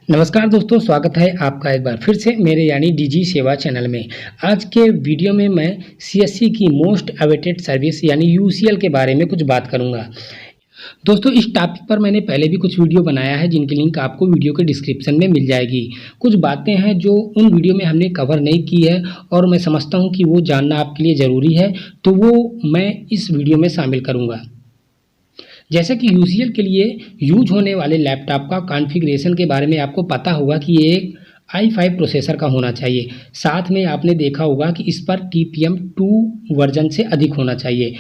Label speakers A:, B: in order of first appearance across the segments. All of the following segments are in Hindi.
A: नमस्कार दोस्तों, स्वागत है आपका एक बार फिर से मेरे यानी डीजी सेवा चैनल में। आज के वीडियो में मैं सीएससी की मोस्ट अवेटेड सर्विस यानी यूसीएल के बारे में कुछ बात करूंगा। दोस्तों, इस टॉपिक पर मैंने पहले भी कुछ वीडियो बनाया है जिनकी लिंक आपको वीडियो के डिस्क्रिप्शन में मिल जाएगी। कुछ बातें हैं जो उन वीडियो में हमने कवर नहीं की है और मैं समझता हूँ कि वो जानना आपके लिए ज़रूरी है, तो वो मैं इस वीडियो में शामिल करूँगा। जैसे कि यूसीएल के लिए यूज होने वाले लैपटॉप का कॉन्फ़िगरेशन के बारे में आपको पता होगा कि ये एक i5 प्रोसेसर का होना चाहिए। साथ में आपने देखा होगा कि इस पर TPM 2 वर्जन से अधिक होना चाहिए।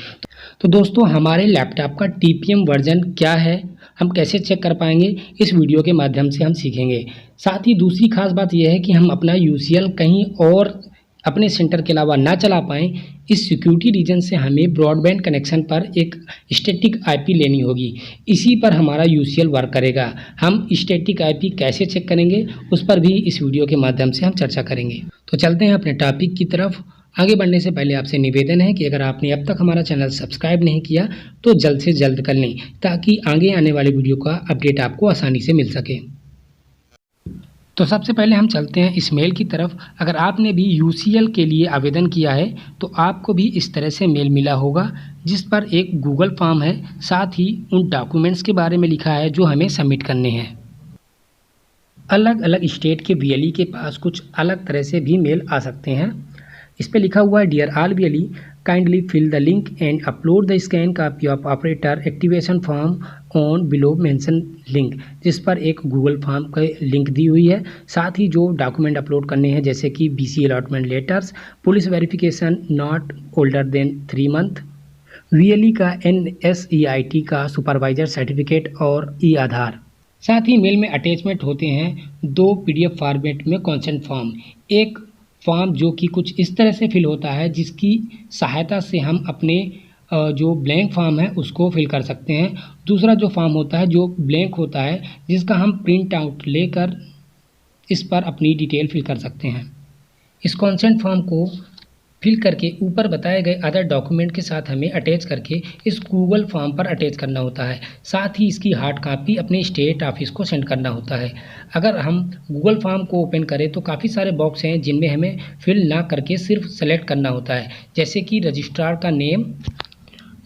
A: तो दोस्तों, हमारे लैपटॉप का TPM वर्जन क्या है, हम कैसे चेक कर पाएंगे, इस वीडियो के माध्यम से हम सीखेंगे। साथ ही दूसरी खास बात यह है कि हम अपना यूसीएल कहीं और अपने सेंटर के अलावा ना चला पाएँ, इस सिक्योरिटी रीजन से हमें ब्रॉडबैंड कनेक्शन पर एक स्टैटिक आईपी लेनी होगी। इसी पर हमारा यूसीएल वर्क करेगा। हम स्टैटिक आईपी कैसे चेक करेंगे उस पर भी इस वीडियो के माध्यम से हम चर्चा करेंगे। तो चलते हैं अपने टॉपिक की तरफ। आगे बढ़ने से पहले आपसे निवेदन है कि अगर आपने अब तक हमारा चैनल सब्सक्राइब नहीं किया तो जल्द से जल्द कर लें, ताकि आगे आने वाले वीडियो का अपडेट आपको आसानी से मिल सके। तो सबसे पहले हम चलते हैं इस मेल की तरफ। अगर आपने भी यूसीएल के लिए आवेदन किया है तो आपको भी इस तरह से मेल मिला होगा, जिस पर एक गूगल फॉर्म है, साथ ही उन डॉक्यूमेंट्स के बारे में लिखा है जो हमें सबमिट करने हैं। अलग अलग स्टेट के वीएलई के पास कुछ अलग तरह से भी मेल आ सकते हैं। इस पर लिखा हुआ है, dear all VLE, kindly fill the link and upload the scan copy of operator activation form on below mention link, जिस पर एक गूगल फॉर्म का लिंक दी हुई है। साथ ही जो डॉक्यूमेंट अपलोड करने हैं, जैसे कि BC allotment letters, police verification not older than 3 month, VLE का NSEIT का सुपरवाइजर सर्टिफिकेट और ई आधार। साथ ही मेल में अटैचमेंट होते हैं 2 PDF फॉर्मेट में कॉन्सेंट फॉर्म। एक फॉर्म जो कि कुछ इस तरह से फिल होता है जिसकी सहायता से हम अपने जो ब्लैंक फॉर्म है उसको फिल कर सकते हैं। दूसरा जो फॉर्म होता है जो ब्लैंक होता है, जिसका हम प्रिंट आउट लेकर इस पर अपनी डिटेल फिल कर सकते हैं। इस कॉन्सेंट फॉर्म को फिल करके ऊपर बताए गए अदर डॉक्यूमेंट के साथ हमें अटैच करके इस गूगल फॉर्म पर अटैच करना होता है। साथ ही इसकी हार्ड कॉपी अपने स्टेट ऑफिस को सेंड करना होता है। अगर हम गूगल फॉर्म को ओपन करें तो काफ़ी सारे बॉक्स हैं जिनमें हमें फिल ना करके सिर्फ सेलेक्ट करना होता है, जैसे कि रजिस्ट्रार का नेम।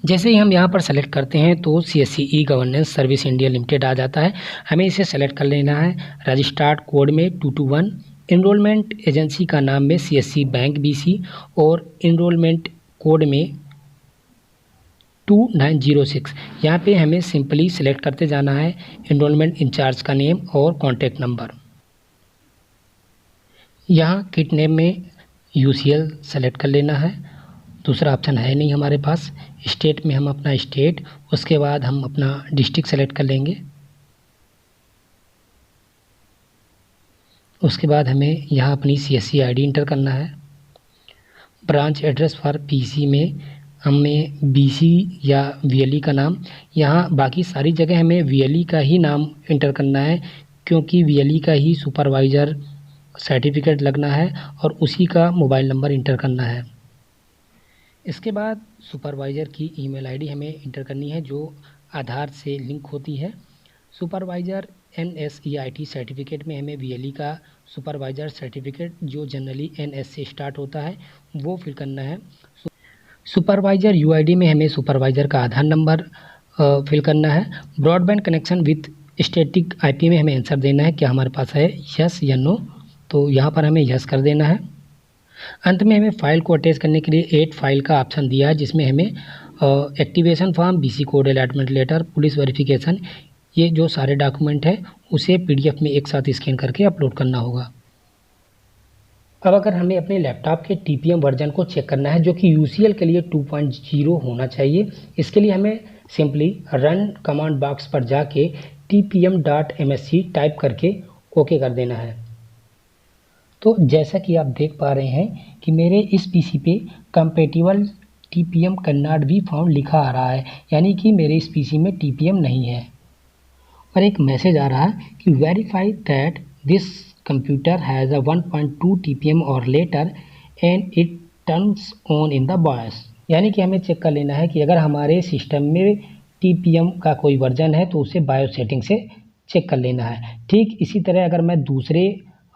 A: जैसे ही हम यहाँ पर सेलेक्ट करते हैं तो CSC e governance service India limited आ जाता है। हमें इसे सेलेक्ट कर लेना है। रजिस्टर्ड कोड में 221, इनरोलमेंट एजेंसी का नाम में CSC बैंक BC और इनरोलमेंट कोड में 2906। यहाँ पे हमें सिंपली सेलेक्ट करते जाना है इनरोलमेंट इंचार्ज का नेम और कॉन्टैक्ट नंबर। यहाँ किट नेम में UCL सेलेक्ट कर लेना है। दूसरा ऑप्शन है नहीं हमारे पास। स्टेट में हम अपना स्टेट, उसके बाद हम अपना डिस्ट्रिक्ट सेलेक्ट कर लेंगे। उसके बाद हमें यहाँ अपनी CSC ID इंटर करना है। ब्रांच एड्रेस फॉर PC में हमें BC या VLE का नाम, यहाँ बाकी सारी जगह हमें VLE का ही नाम इंटर करना है, क्योंकि VLE का ही सुपरवाइज़र सर्टिफिकेट लगना है और उसी का मोबाइल नंबर इंटर करना है। इसके बाद सुपरवाइज़र की ईमेल ID हमें इंटर करनी है जो आधार से लिंक होती है। सुपरवाइज़र NSEIT सर्टिफिकेट में हमें VLE का सुपरवाइज़र सर्टिफिकेट जो जनरली NS से स्टार्ट होता है वो फिल करना है। सुपरवाइज़र UID में हमें सुपरवाइज़र का आधार नंबर फिल करना है। Broadband connection with static IP में हमें आंसर देना है क्या हमारे पास है, यस या नो। तो यहाँ पर हमें यस कर देना है। अंत में हमें फ़ाइल को अटैच करने के लिए 8 फाइल का ऑप्शन दिया है, जिसमें हमें activation form, BC code allotment letter, police verification, ये जो सारे डॉक्यूमेंट है उसे PDF में एक साथ स्कैन करके अपलोड करना होगा। अब अगर हमें अपने लैपटॉप के TPM वर्जन को चेक करना है जो कि UCL के लिए 2.0 होना चाहिए, इसके लिए हमें सिंपली रन कमांड बॉक्स पर जाके tpm.msc टाइप करके ओके कर देना है। तो जैसा कि आप देख पा रहे हैं कि मेरे इस PC पे compatible TPM cannot be found लिखा आ रहा है, यानी कि मेरे इस PC में TPM नहीं है। और एक मैसेज आ रहा है कि verify that this computer has a 1.2 TPM or later and it turns on in the BIOS, यानी कि हमें चेक कर लेना है कि अगर हमारे सिस्टम में TPM का कोई वर्जन है तो उसे BIOS सेटिंग से चेक कर लेना है। ठीक इसी तरह अगर मैं दूसरे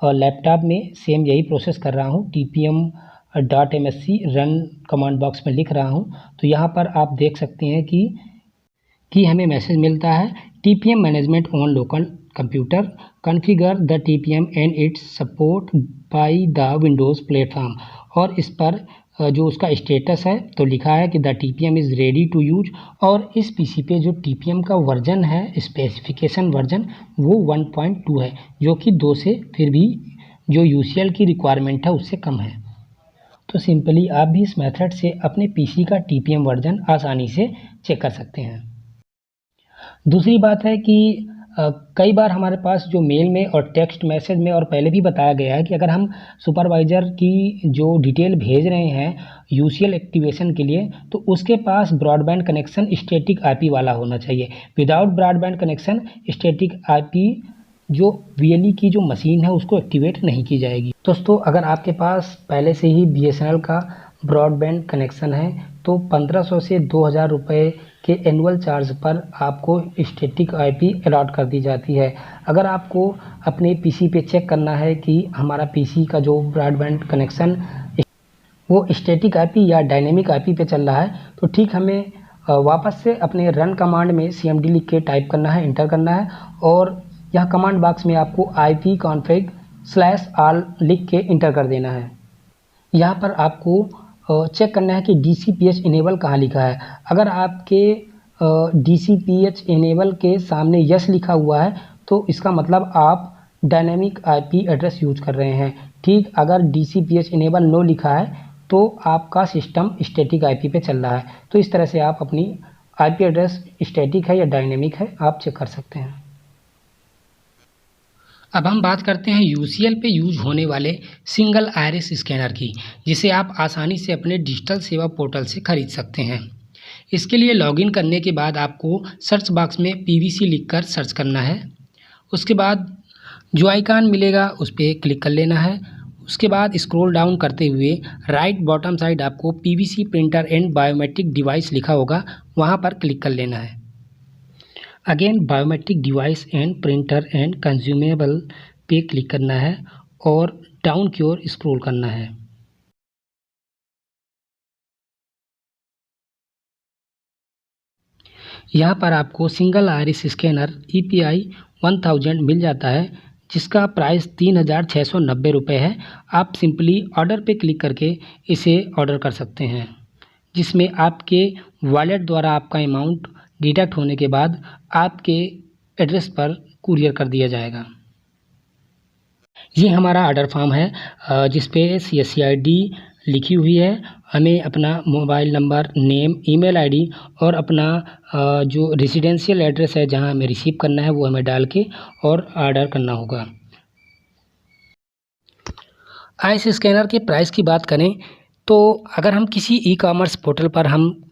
A: लैपटॉप में सेम यही प्रोसेस कर रहा हूँ, tpm.msc रन कमांड बॉक्स में लिख रहा हूँ, तो यहाँ पर आप देख सकते हैं कि हमें मैसेज मिलता है TPM management on local computer, configure the TPM and it's support by the Windows platform. और इस पर जो उसका स्टेटस है तो लिखा है कि the TPM is ready to use. और इस पीसी पे जो TPM का वर्जन है, स्पेसिफिकेशन वर्जन, वो 1.2 है, जो कि 2 से फिर भी जो UCL की रिक्वायरमेंट है उससे कम है। तो सिंपली आप भी इस मेथड से अपने पीसी का TPM वर्जन आसानी से चेक कर सकते हैं। दूसरी बात है कि कई बार हमारे पास जो मेल में और टेक्स्ट मैसेज में और पहले भी बताया गया है कि अगर हम सुपरवाइज़र की जो डिटेल भेज रहे हैं UCL एक्टिवेशन के लिए, तो उसके पास ब्रॉडबैंड कनेक्शन स्टैटिक IP वाला होना चाहिए। Without broadband connection static IP जो VLE की जो मशीन है उसको एक्टिवेट नहीं की जाएगी। दोस्तों, अगर आपके पास पहले से ही BSNL का ब्रॉडबैंड कनेक्शन है तो 1500 से 2000 रुपये के एनुअल चार्ज पर आपको स्टैटिक IP अलॉट कर दी जाती है। अगर आपको अपने पीसी पे चेक करना है कि हमारा पीसी का जो ब्रॉडबैंड कनेक्शन वो स्टैटिक IP या डायनेमिक IP पे चल रहा है, तो ठीक हमें वापस से अपने रन कमांड में CMD लिख के टाइप करना है, इंटर करना है, और यहाँ कमांड बॉक्स में आपको ipconfig/all लिख के इंटर कर देना है। यहाँ पर आपको चेक करना है कि DCPH इनेबल कहाँ लिखा है। अगर आपके DCPH इनेबल के सामने यस लिखा हुआ है तो इसका मतलब आप डायनेमिक IP एड्रेस यूज कर रहे हैं। ठीक अगर DCPH इनेबल नो लिखा है तो आपका सिस्टम स्टैटिक IP पे चल रहा है। तो इस तरह से आप अपनी IP एड्रेस स्टैटिक है या डायनेमिक है आप चेक कर सकते हैं। अब हम बात करते हैं UCL पे यूज होने वाले सिंगल आइरिस स्कैनर की, जिसे आप आसानी से अपने डिजिटल सेवा पोर्टल से खरीद सकते हैं। इसके लिए लॉगिन करने के बाद आपको सर्च बॉक्स में PVC लिखकर सर्च करना है। उसके बाद जो आइकन मिलेगा उस पर क्लिक कर लेना है। उसके बाद स्क्रॉल डाउन करते हुए राइट बॉटम साइड आपको PVC printer and biometric device लिखा होगा, वहाँ पर क्लिक कर लेना है। Again biometric device and printer and consumable पे क्लिक करना है और डाउन की ओर स्क्रॉल करना है। यहाँ पर आपको सिंगल आइरिस स्कैनर EPI 1000 मिल जाता है, जिसका प्राइस 3690 रुपये है। आप सिंपली ऑर्डर पे क्लिक करके इसे ऑर्डर कर सकते हैं, जिसमें आपके वॉलेट द्वारा आपका अमाउंट डिडक्ट होने के बाद आपके एड्रेस पर कुरियर कर दिया जाएगा। ये हमारा ऑर्डर फॉर्म है जिस पे CSC ID लिखी हुई है। हमें अपना mobile number, name, email ID और अपना जो रेजिडेंशियल एड्रेस है जहां हमें रिसीव करना है वो हमें डाल के और ऑर्डर करना होगा। आइस स्कैनर के प्राइस की बात करें तो अगर हम किसी ई-कॉमर्स पोर्टल पर हम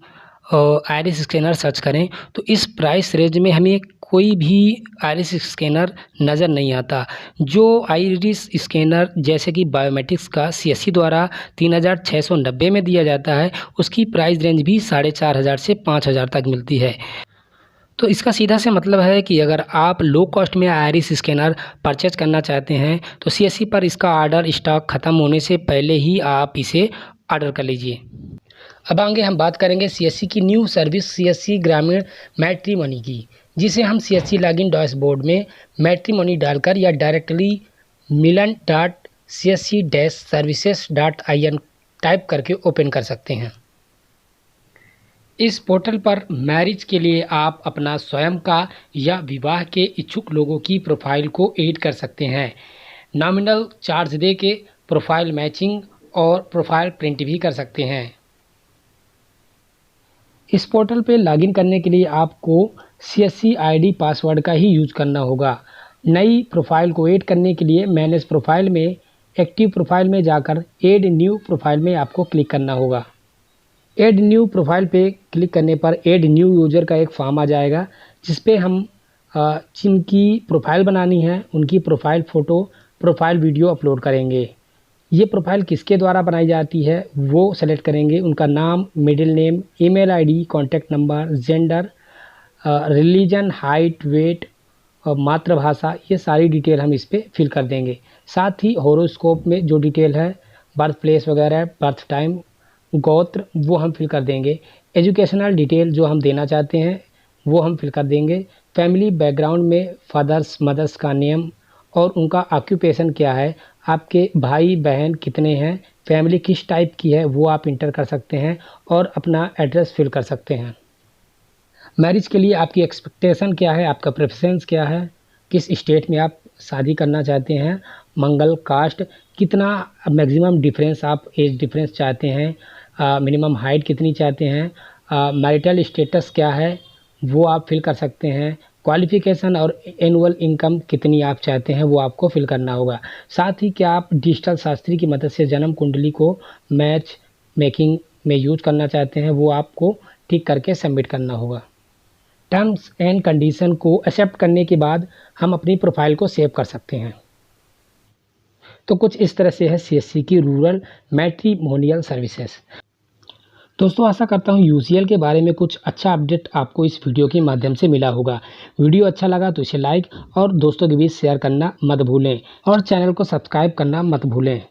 A: आइरिस स्कैनर सर्च करें तो इस प्राइस रेंज में हमें कोई भी आइरिस स्कैनर नज़र नहीं आता। जो आइरिस स्कैनर जैसे कि बायोमेट्रिक्स का CSC द्वारा 3690 में दिया जाता है, उसकी प्राइस रेंज भी 4500 से 5000 तक मिलती है। तो इसका सीधा से मतलब है कि अगर आप लो कॉस्ट में आइरिस स्कैनर परचेज करना चाहते हैं तो CSC पर इसका ऑर्डर स्टॉक ख़त्म होने से पहले ही आप इसे ऑर्डर कर लीजिए। अब आगे हम बात करेंगे CSC की न्यू सर्विस CSC ग्रामीण मैट्रिमनी की, जिसे हम CSC लॉगिन डैशबोर्ड में मैट्रिमनी डालकर या डायरेक्टली milan.csc-services.in टाइप करके ओपन कर सकते हैं। इस पोर्टल पर मैरिज के लिए आप अपना स्वयं का या विवाह के इच्छुक लोगों की प्रोफाइल को ऐड कर सकते हैं। नॉमिनल चार्ज दे के प्रोफाइल मैचिंग और प्रोफाइल प्रिंट भी कर सकते हैं। इस पोर्टल पे लॉगिन करने के लिए आपको CSC ID पासवर्ड का ही यूज करना होगा। नई प्रोफाइल को ऐड करने के लिए मैनेज प्रोफाइल में एक्टिव प्रोफाइल में जाकर ऐड न्यू प्रोफाइल में आपको क्लिक करना होगा। ऐड न्यू प्रोफाइल पे क्लिक करने पर ऐड न्यू यूज़र का एक फॉर्म आ जाएगा, जिस पे हम जिनकी प्रोफाइल बनानी है उनकी profile photo, profile video upload करेंगे। ये प्रोफाइल किसके द्वारा बनाई जाती है वो सेलेक्ट करेंगे, उनका नाम, middle name, email ID, contact number, gender, religion, height, weight मातृभाषा, ये सारी डिटेल हम इस पे फिल कर देंगे। साथ ही हॉरोस्कोप में जो डिटेल है, बर्थ प्लेस वगैरह, बर्थ टाइम, गोत्र, वो हम फिल कर देंगे। एजुकेशनल डिटेल जो हम देना चाहते हैं वो हम फिल कर देंगे। फैमिली बैकग्राउंड में फादर्स मदर्स का नेम और उनका ऑक्यूपेशन क्या है, आपके भाई बहन कितने हैं, फैमिली किस टाइप की है, वो आप इंटर कर सकते हैं और अपना एड्रेस फिल कर सकते हैं। मैरिज के लिए आपकी एक्सपेक्टेशन क्या है, आपका प्रेफरेंस क्या है, किस स्टेट में आप शादी करना चाहते हैं, मंगल कास्ट, कितना मैक्सिमम डिफरेंस आप एज डिफरेंस चाहते हैं, मिनिमम हाइट कितनी चाहते हैं, मैरिटल स्टेटस क्या है, वो आप फिल कर सकते हैं। क्वालिफ़िकेशन और एनुअल इनकम कितनी आप चाहते हैं वो आपको फिल करना होगा। साथ ही क्या आप डिजिटल शास्त्री की मदद से जन्म कुंडली को मैच मेकिंग में यूज करना चाहते हैं, वो आपको टिक करके सबमिट करना होगा। टर्म्स एंड कंडीशन को एक्सेप्ट करने के बाद हम अपनी प्रोफाइल को सेव कर सकते हैं। तो कुछ इस तरह से है सीएससी की रूरल मैट्रिमोनियल सर्विसेज। दोस्तों आशा करता हूँ यूसीएल के बारे में कुछ अच्छा अपडेट आपको इस वीडियो के माध्यम से मिला होगा। वीडियो अच्छा लगा तो इसे लाइक और दोस्तों के बीच शेयर करना मत भूलें और चैनल को सब्सक्राइब करना मत भूलें।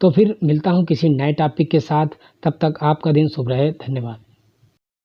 A: तो फिर मिलता हूँ किसी नए टॉपिक के साथ, तब तक आपका दिन शुभ रहे। धन्यवाद।